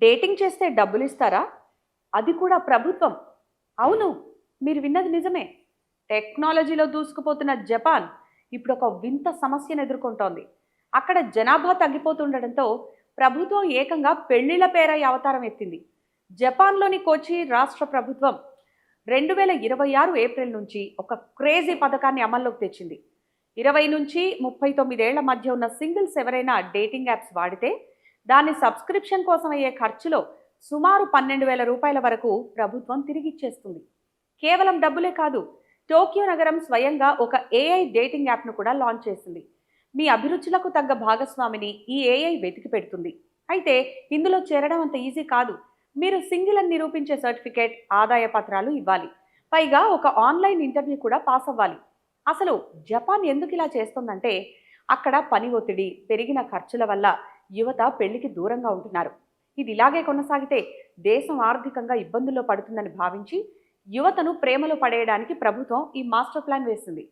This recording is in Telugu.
డేటింగ్ చేస్తే డబ్బులు ఇస్తారా? అది కూడా ప్రభుత్వం. అవును, మీరు విన్నది నిజమే. టెక్నాలజీలో దూసుకుపోతున్న జపాన్ ఇప్పుడు ఒక వింత సమస్యను ఎదుర్కొంటోంది. అక్కడ జనాభా తగ్గిపోతుండటంతో ప్రభుత్వం ఏకంగా పెళ్లిళ్ల పేరై అవతారం ఎత్తింది. జపాన్లోని కోచి రాష్ట్ర ప్రభుత్వం 2026 ఏప్రిల్ నుంచి ఒక క్రేజీ పథకాన్ని అమల్లోకి తెచ్చింది. 20 నుంచి 39 ఏళ్ల మధ్య ఉన్న సింగిల్స్ ఎవరైనా డేటింగ్ యాప్స్ వాడితే దాని సబ్స్క్రిప్షన్ కోసం అయ్యే ఖర్చులో సుమారు 12,000 రూపాయల వరకు ప్రభుత్వం తిరిగిచ్చేస్తుంది. కేవలం డబ్బులే కాదు, టోక్యో నగరం స్వయంగా ఒక ఏఐ డేటింగ్ యాప్ను కూడా లాంచ్ చేసింది. మీ అభిరుచులకు తగ్గ భాగస్వామిని ఈ ఏఐ వెతికి పెడుతుంది. అయితే ఇందులో చేరడం అంత ఈజీ కాదు. మీరు సింగిల్ అని నిరూపించే సర్టిఫికేట్, ఆదాయ పత్రాలు ఇవ్వాలి. పైగా ఒక ఆన్లైన్ ఇంటర్వ్యూ కూడా పాస్ అవ్వాలి. అసలు జపాన్ ఎందుకు ఇలా చేస్తుందంటే అక్కడ పని ఒత్తిడి, పెరిగిన ఖర్చుల వల్ల యువత పెళ్లికి దూరంగా ఉంటున్నారు. ఇది ఇలాగే కొనసాగితే దేశం ఆర్థికంగా ఇబ్బందుల్లో పడుతుందని భావించి యువతను ప్రేమలో పడేయడానికి ప్రభుత్వం ఈ మాస్టర్ ప్లాన్ వేసింది.